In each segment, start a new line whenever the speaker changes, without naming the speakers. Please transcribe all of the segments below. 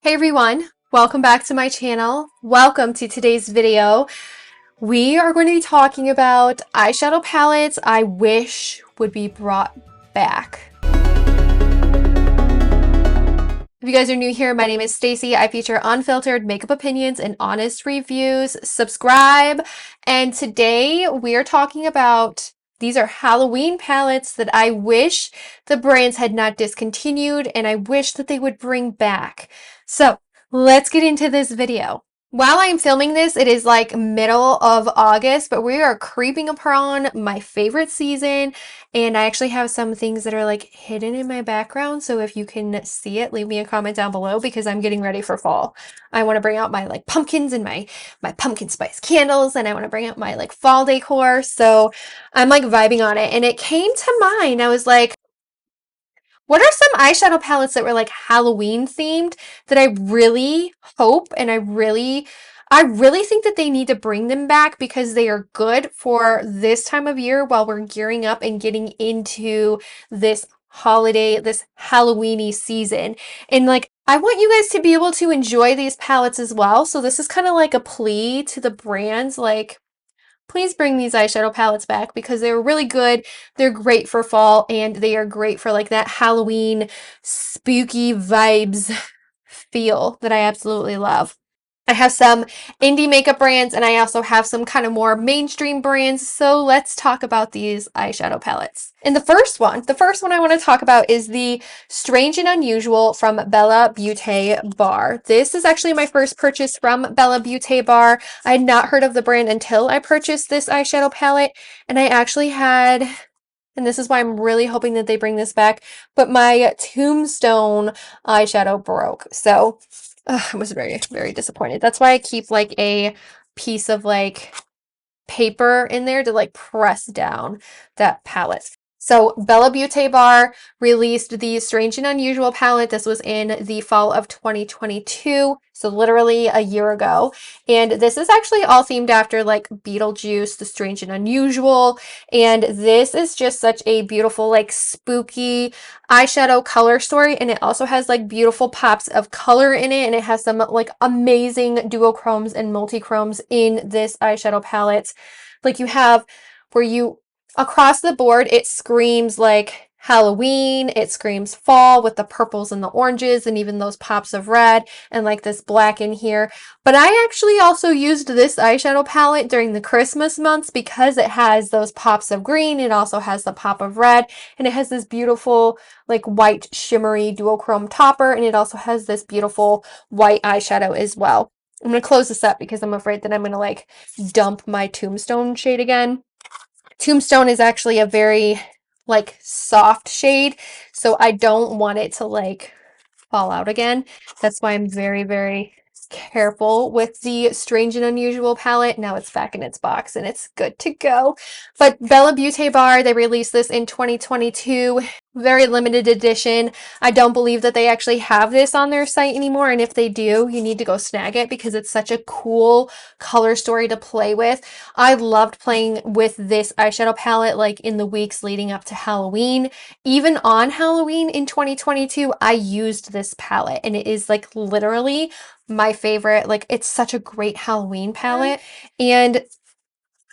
Hey everyone, welcome back to my channel. Welcome to today's video. We are going to be talking about eyeshadow palettes I wish would be brought back. If you guys are new here, my name is Stacy. I feature unfiltered makeup opinions and honest reviews. Subscribe. And today we are talking about these are Halloween palettes that I wish the brands had not discontinued and I wish that they would bring back. So let's get into this video. While I'm filming this, it is like middle of August, but we are creeping upon my favorite season, and I actually have some things that are like hidden in my background, so if you can see it, leave me a comment down below because I'm getting ready for fall. I want to bring out my like pumpkins and my pumpkin spice candles, and I want to bring out my like fall decor, so I'm like vibing on it, and it came to mind. I was like, what are some eyeshadow palettes that were like Halloween themed that I really hope and I really think that they need to bring them back because they are good for this time of year while we're gearing up and getting into this holiday, this Halloweeny season. And like, I want you guys to be able to enjoy these palettes as well. So this is kind of like a plea to the brands, like, please bring these eyeshadow palettes back because they're really good. They're great for fall and they are great for like that Halloween spooky vibes feel that I absolutely love. I have some indie makeup brands and I also have some kind of more mainstream brands. So let's talk about these eyeshadow palettes. And the first one I want to talk about is the Strange and Unusual from Bella Beaute Bar. This is actually my first purchase from Bella Beaute Bar. I had not heard of the brand until I purchased this eyeshadow palette, and I actually had, and this is why I'm really hoping that they bring this back, but my Tombstone eyeshadow broke. So I was very, very disappointed. That's why I keep like a piece of like paper in there to like press down that palette. So Bella Beaute Bar released the Strange and Unusual palette. This was in the fall of 2022, so literally a year ago. And this is actually all themed after like Beetlejuice, the Strange and Unusual. And this is just such a beautiful, like spooky eyeshadow color story. And it also has like beautiful pops of color in it. And it has some like amazing duochromes and multichromes in this eyeshadow palette. Like you have where you across the board, it screams like Halloween, it screams fall with the purples and the oranges and even those pops of red and like this black in here. But I actually also used this eyeshadow palette during the Christmas months because it has those pops of green, it also has the pop of red, and it has this beautiful like white shimmery duochrome topper, and it also has this beautiful white eyeshadow as well. I'm going to close this up because I'm afraid that I'm going to like dump my Tombstone shade again. Tombstone is actually a very like soft shade, so I don't want it to like fall out again. That's why I'm very, very careful with the Strange and Unusual palette. Now it's back in its box and it's good to go. But Bella Beaute Bar, they released this in 2022. Very limited edition. I don't believe that they actually have this on their site anymore, and if they do, you need to go snag it because it's such a cool color story to play with. I loved playing with this eyeshadow palette like in the weeks leading up to Halloween. Even on Halloween in 2022, I used this palette, and it is like literally my favorite. Like, it's such a great Halloween palette, and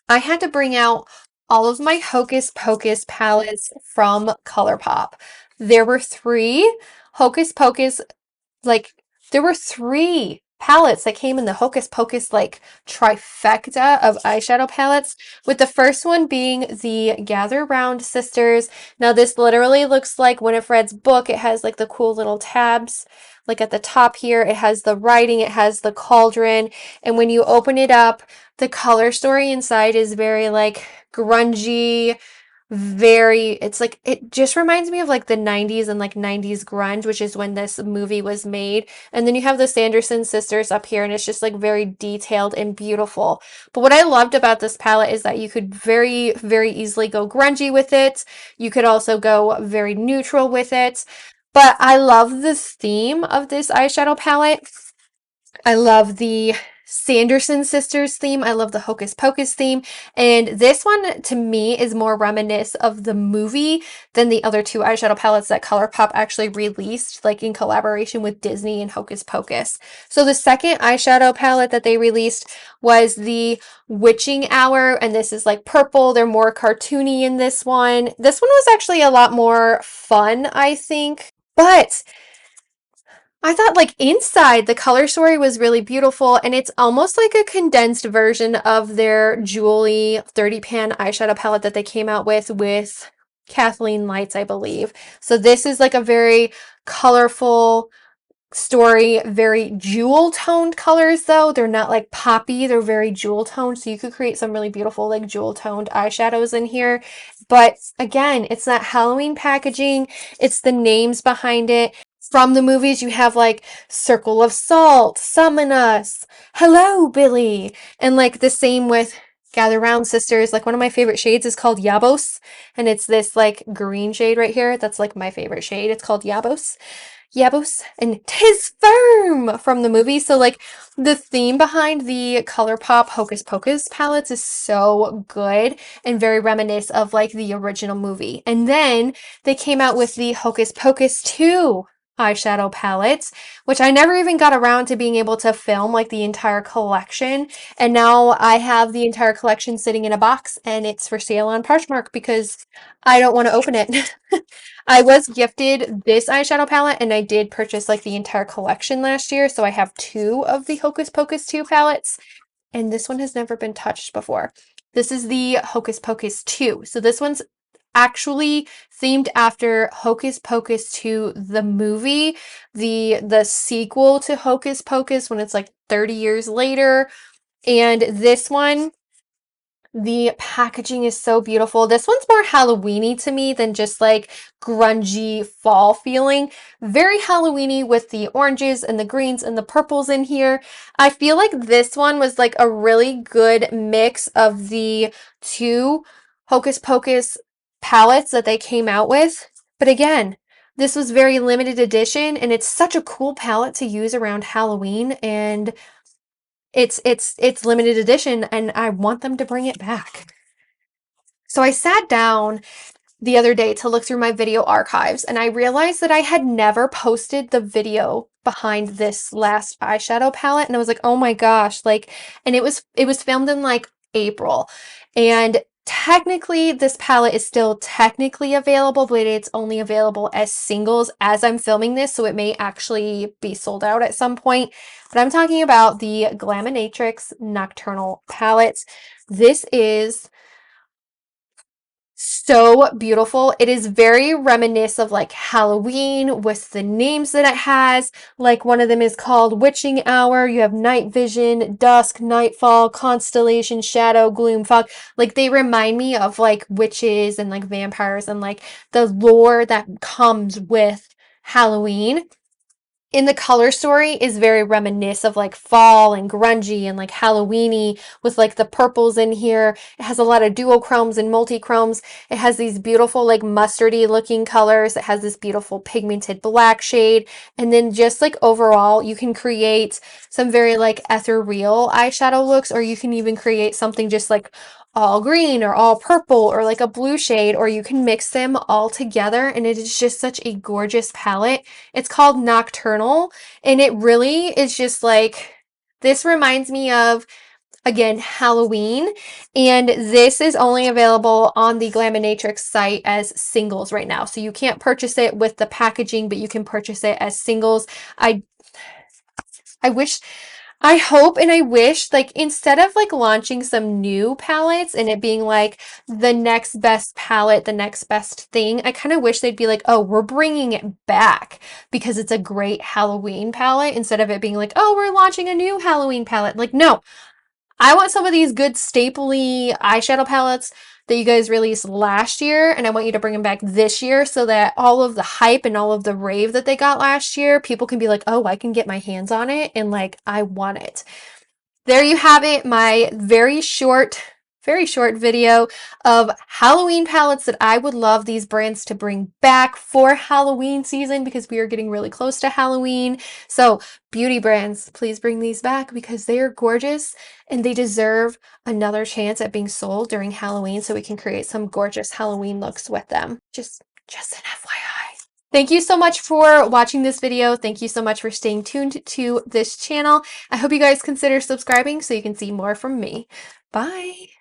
I had to bring out all of my Hocus Pocus palettes from Colourpop. There were three Hocus Pocus, like, there were three palettes that came in the Hocus Pocus, like, trifecta of eyeshadow palettes, with the first one being the Gather Round Sisters. Now, this literally looks like Winifred's book. It has, like, the cool little tabs, like, at the top here. It has the writing, it has the cauldron, and when you open it up, the color story inside is very like grungy, it's like, it just reminds me of like the 90s and like 90s grunge, which is when this movie was made. And then you have the Sanderson sisters up here, and it's just like very detailed and beautiful. But what I loved about this palette is that you could very, very easily go grungy with it. You could also go very neutral with it. But I love the theme of this eyeshadow palette. I love the Sanderson sisters theme. I love the Hocus Pocus theme. And this one to me is more reminiscent of the movie than the other two eyeshadow palettes that Colourpop actually released, like in collaboration with Disney and Hocus Pocus. So the second eyeshadow palette that they released was the Witching Hour, and this is like purple. They're more cartoony in this one. This one was actually a lot more fun, I think. But I thought like inside the color story was really beautiful, and it's almost like a condensed version of their Julie 30 pan eyeshadow palette that they came out with Kathleen Lights, I believe. So this is like a very colorful story, very jewel toned colors though. They're not like poppy, they're very jewel toned. So you could create some really beautiful like jewel toned eyeshadows in here. But again, it's not Halloween packaging, it's the names behind it. From the movies, you have like Circle of Salt, Summon Us, Hello Billy, and like the same with Gather Round Sisters. Like one of my favorite shades is called Yabos, and it's this like green shade right here. That's like my favorite shade. It's called Yabos. Yabos, and Tis Firm from the movie. So like the theme behind the Colourpop Hocus Pocus palettes is so good and very reminiscent of like the original movie. And then they came out with the Hocus Pocus 2 eyeshadow palettes, which I never even got around to being able to film like the entire collection. And now I have the entire collection sitting in a box and it's for sale on Poshmark because I don't want to open it. I was gifted this eyeshadow palette and I did purchase like the entire collection last year. So I have two of the Hocus Pocus 2 palettes, and this one has never been touched before. This is the Hocus Pocus 2. So this one's actually themed after Hocus Pocus 2 the movie, the sequel to Hocus Pocus when it's like 30 years later. And this one, the packaging is so beautiful. This one's more Halloween-y to me than just like grungy fall feeling. Very Halloween-y with the oranges and the greens and the purples in here. I feel like this one was like a really good mix of the two Hocus Pocus palettes that they came out with. But again, this was very limited edition and it's such a cool palette to use around Halloween, and it's limited edition and I want them to bring it back. So I sat down the other day to look through my video archives and I realized that I had never posted the video behind this last eyeshadow palette, and I was like, "Oh my gosh," like, and it was filmed in like April, and technically this palette is still technically available, but it's only available as singles as I'm filming this, so it may actually be sold out at some point. But I'm talking about the Glaminatrix Nocturnal palette. This is so beautiful. It is very reminiscent of like Halloween with the names that it has. Like one of them is called Witching Hour. You have Night Vision, Dusk, Nightfall, Constellation, Shadow, Gloom, Fog. Like they remind me of like witches and like vampires and like the lore that comes with Halloween. In the color story is very reminiscent of like fall and grungy and like Halloween-y with like the purples in here. It has a lot of duochromes and multichromes. It has these beautiful like mustardy looking colors. It has this beautiful pigmented black shade. And then just like overall, you can create some very like ethereal eyeshadow looks, or you can even create something just like all green or all purple or like a blue shade, or you can mix them all together and it is just such a gorgeous palette. It's called Nocturnal and it really is just like, this reminds me of, again, Halloween, and this is only available on the Glaminatrix site as singles right now. So you can't purchase it with the packaging, but you can purchase it as singles. I wish, I hope and I wish, like, instead of like launching some new palettes and it being like the next best palette, the next best thing, I kind of wish they'd be like, oh, we're bringing it back because it's a great Halloween palette, instead of it being like, oh, we're launching a new Halloween palette. Like, no, I want some of these good stapley eyeshadow palettes that you guys released last year, and I want you to bring them back this year so that all of the hype and all of the rave that they got last year, people can be like, oh, I can get my hands on it and like, I want it. There you have it, my very short very short video of Halloween palettes that I would love these brands to bring back for Halloween season because we are getting really close to Halloween. So beauty brands, please bring these back because they are gorgeous and they deserve another chance at being sold during Halloween so we can create some gorgeous Halloween looks with them. Just an FYI. Thank you so much for watching this video. Thank you so much for staying tuned to this channel. I hope you guys consider subscribing so you can see more from me. Bye.